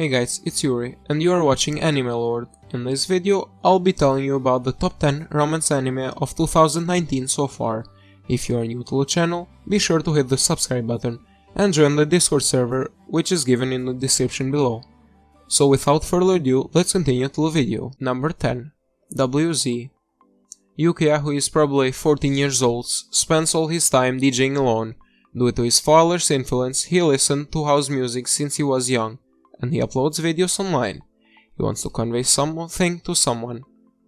Hey guys, it's Yuri and you are watching Anime Lord. In this video, I'll be telling you about the top 10 romance anime of 2019 so far. If you are new to the channel, be sure to hit the subscribe button and join the Discord server, which is given in the description below. So without further ado, let's continue to the video. Number 10. WZ. Hyouka, who is probably 14 years old, spends all his time DJing alone. Due to his father's influence, he listened to house music since he was young, and he uploads videos online. He wants to convey something to someone,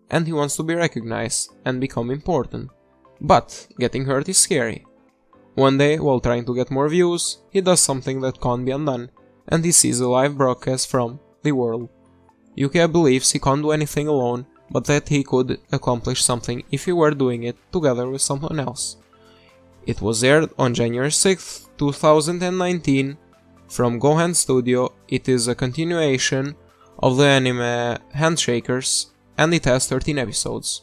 and he wants to be recognized and become important. But getting hurt is scary. One day, while trying to get more views, he does something that can't be undone, and he sees a live broadcast from the world. Hyouka believes he can't do anything alone, but that he could accomplish something if he were doing it together with someone else. It was aired on January 6th, 2019, from Gohan Studio. It is a continuation of the anime Handshakers, and it has 13 episodes.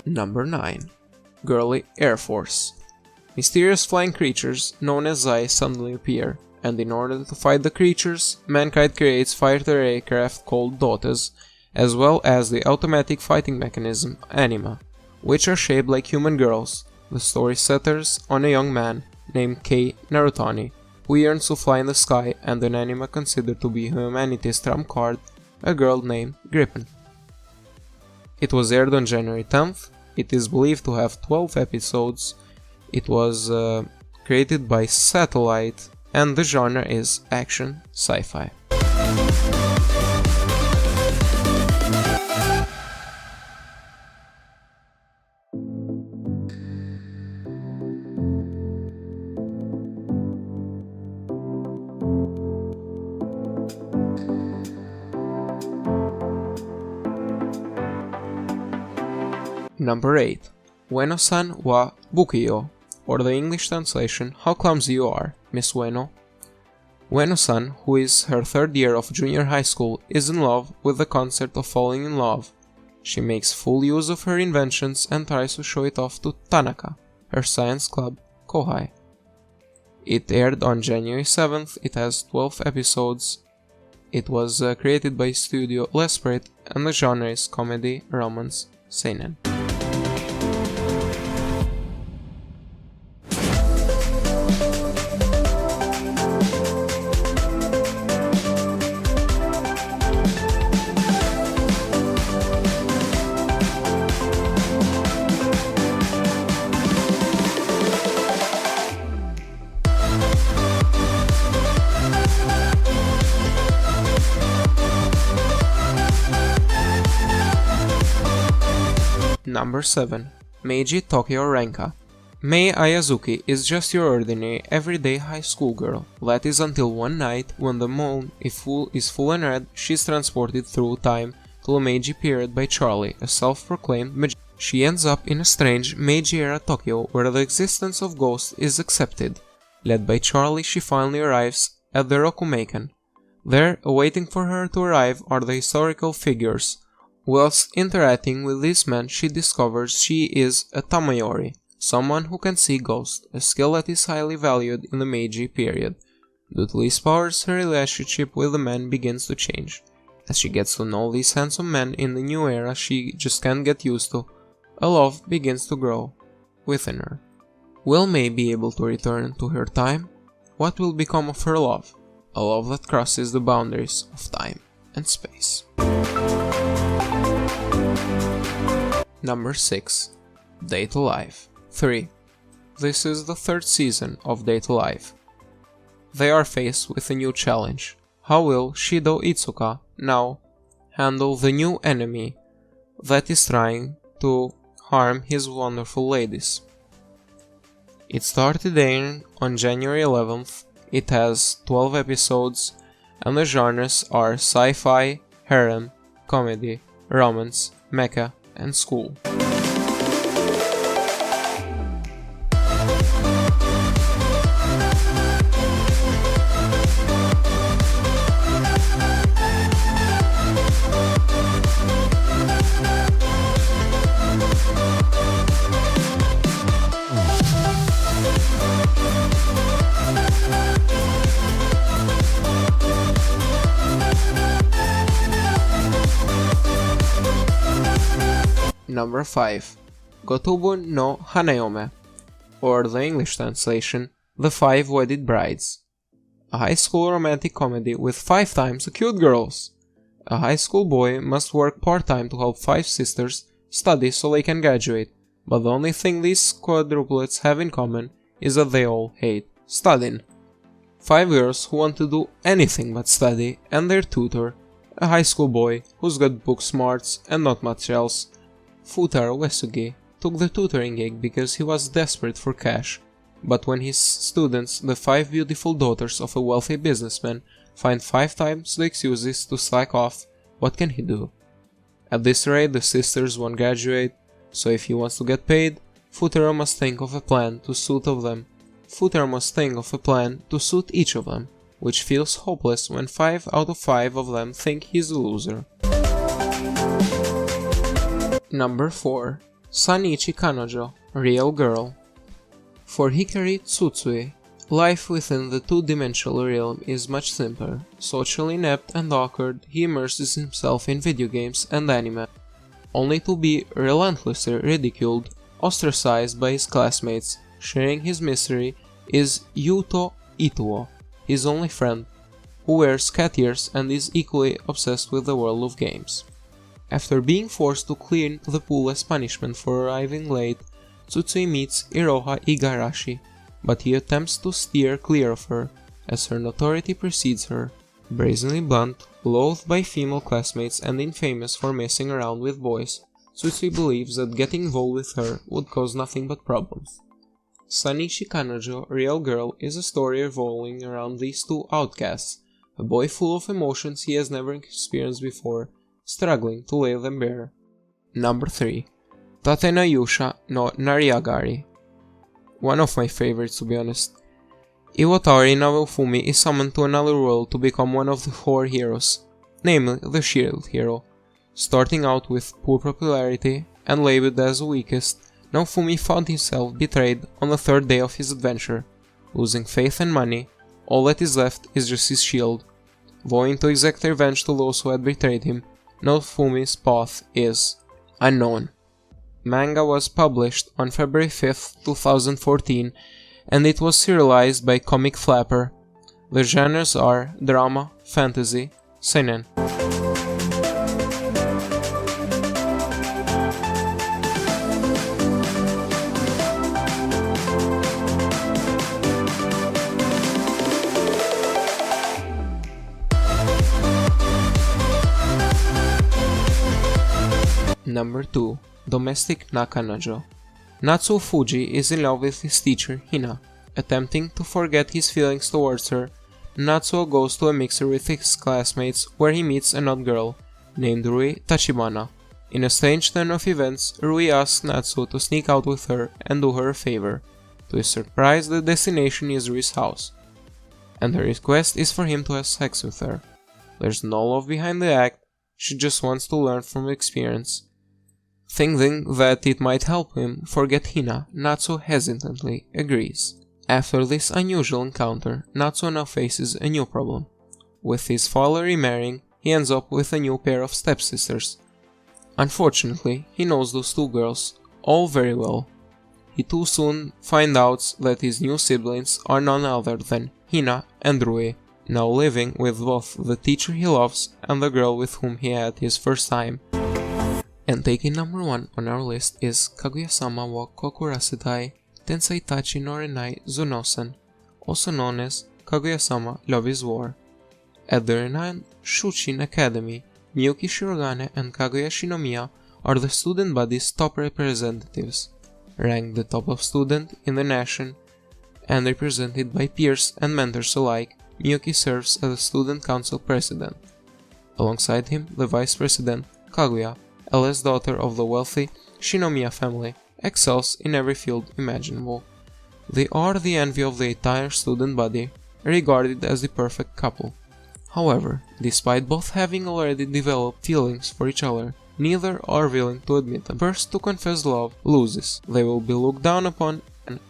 Number 9. Girly Air Force. Mysterious flying creatures known as Zai suddenly appear, and in order to fight the creatures, mankind creates fighter aircraft called Dotas, as well as the automatic fighting mechanism Anima, which are shaped like human girls. The story centers on a young man named Kei Narutani, who yearns to fly in the sky, and an Anima considered to be humanity's trump card, a girl named Griffin. It was aired on January 10th. It is believed to have 12 episodes. It was created by Satellite, and the genre is action sci-fi. Number 8. Ueno-san wa Bukiyo, or the English translation, How Clumsy You Are, Miss Ueno. Ueno-san, who is her third year of junior high school, is in love with the concept of falling in love. She makes full use of her inventions and tries to show it off to Tanaka, her science club kohai. It aired on January 7th. It has 12 episodes. It was created by Studio L'Esprit, and the genre is comedy, romance, seinen. Number 7. Meiji Tokyo Renka. Mei Ayazuki is just your ordinary, everyday high school girl. That is until one night, when the moon is full and red, she is transported through time to the Meiji period by Charlie, a self-proclaimed magician. She ends up in a strange Meiji-era Tokyo, where the existence of ghosts is accepted. Led by Charlie, she finally arrives at the Rokumeikan. There, awaiting for her to arrive, are the historical figures. Whilst interacting with this man, she discovers she is a Tamayori, someone who can see ghosts, a skill that is highly valued in the Meiji period. Due to these powers, her relationship with the man begins to change. As she gets to know these handsome men in the new era she just can't get used to, a love begins to grow within her. Will Mei be able to return to her time? What will become of her love? A love that crosses the boundaries of time and space. Number 6. Date Alive 3. This is the third season of Date Alive. They are faced with a new challenge. How will Shido Itsuka now handle the new enemy that is trying to harm his wonderful ladies? It started airing on January 11th. It has 12 episodes, and the genres are sci-fi, harem, comedy, romance, mecha, and school. Number 5. Gotobu no Hanayome, or the English translation, The Five Wedded Brides. A high school romantic comedy with 5 times the cute girls. A high school boy must work part-time to help 5 sisters study so they can graduate, but the only thing these quadruplets have in common is that they all hate studying. 5 girls who want to do anything but study, and their tutor, a high school boy who's got book smarts and not much else. Hotarubi took the tutoring gig because he was desperate for cash, but when his students, the 5 beautiful daughters of a wealthy businessman, find 5 times the excuses to slack off, what can he do? At this rate the sisters won't graduate, so if he wants to get paid, Futaro must think of a plan to suit each of them, which feels hopeless when 5 out of 5 of them think he's a loser. Number 4. Sanichi Kanojo, Real Girl. For Hikari Tsutsui, life within the two-dimensional realm is much simpler. Socially inept and awkward, he immerses himself in video games and anime, only to be relentlessly ridiculed, ostracized by his classmates. Sharing his misery is Yuto Ituo, his only friend, who wears cat ears and is equally obsessed with the world of games. After being forced to clean the pool as punishment for arriving late, Tsutsui meets Iroha Igarashi, but he attempts to steer clear of her, as her notoriety precedes her. Brazenly blunt, loathed by female classmates and infamous for messing around with boys, Tsutsui believes that getting involved with her would cause nothing but problems. Sanichi Kanojo, Real Girl is a story revolving around these two outcasts, a boy full of emotions he has never experienced before, struggling to lay them bare. Number 3. Tatena Yusha no Nariagari. One of my favorites, to be honest. Iwatari Naofumi is summoned to another world to become one of the 4 heroes, namely the shield hero. Starting out with poor popularity and labeled as the weakest, Naofumi found himself betrayed on the 3rd day of his adventure. Losing faith and money, all that is left is just his shield. Vowing to exact revenge to those who had betrayed him, Naofumi's path is unknown. Manga was published on February 5th, 2014, and it was serialized by Comic Flapper. The genres are drama, fantasy, seinen. Number 2. Domestic Nakanojo. Natsuo Fuji is in love with his teacher, Hina. Attempting to forget his feelings towards her, Natsuo goes to a mixer with his classmates where he meets an odd girl, named Rui Tachibana. In a strange turn of events, Rui asks Natsuo to sneak out with her and do her a favor. To his surprise, the destination is Rui's house, and her request is for him to have sex with her. There's no love behind the act, she just wants to learn from experience. Thinking that it might help him forget Hina, Natsuo hesitantly agrees. After this unusual encounter, Natsuo now faces a new problem. With his father remarrying, he ends up with a new pair of stepsisters. Unfortunately, he knows those 2 girls all very well. He too soon finds out that his new siblings are none other than Hina and Rui, now living with both the teacher he loves and the girl with whom he had his first time. And taking number 1 on our list is Kaguya-sama wa Kokurasetai Tensaitachi no Renai Zunosen, also known as Kaguya-sama Love is War. At the renowned Shuchin Academy, Miyuki Shirogane and Kaguya Shinomiya are the student body's top representatives. Ranked the top of student in the nation and represented by peers and mentors alike, Miyuki serves as the student council president. Alongside him, the vice president, Kaguya, eldest daughter of the wealthy Shinomiya family, excels in every field imaginable. They are the envy of the entire student body, regarded as the perfect couple. However, despite both having already developed feelings for each other, neither are willing to admit them. First to confess love loses. They will be looked down upon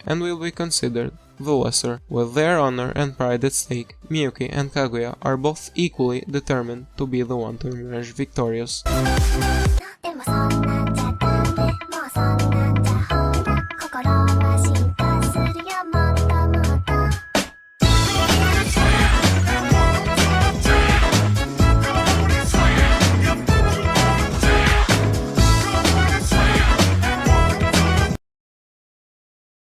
and will be considered the lesser. With their honor and pride at stake, Miyuki and Kaguya are both equally determined to be the one to emerge victorious.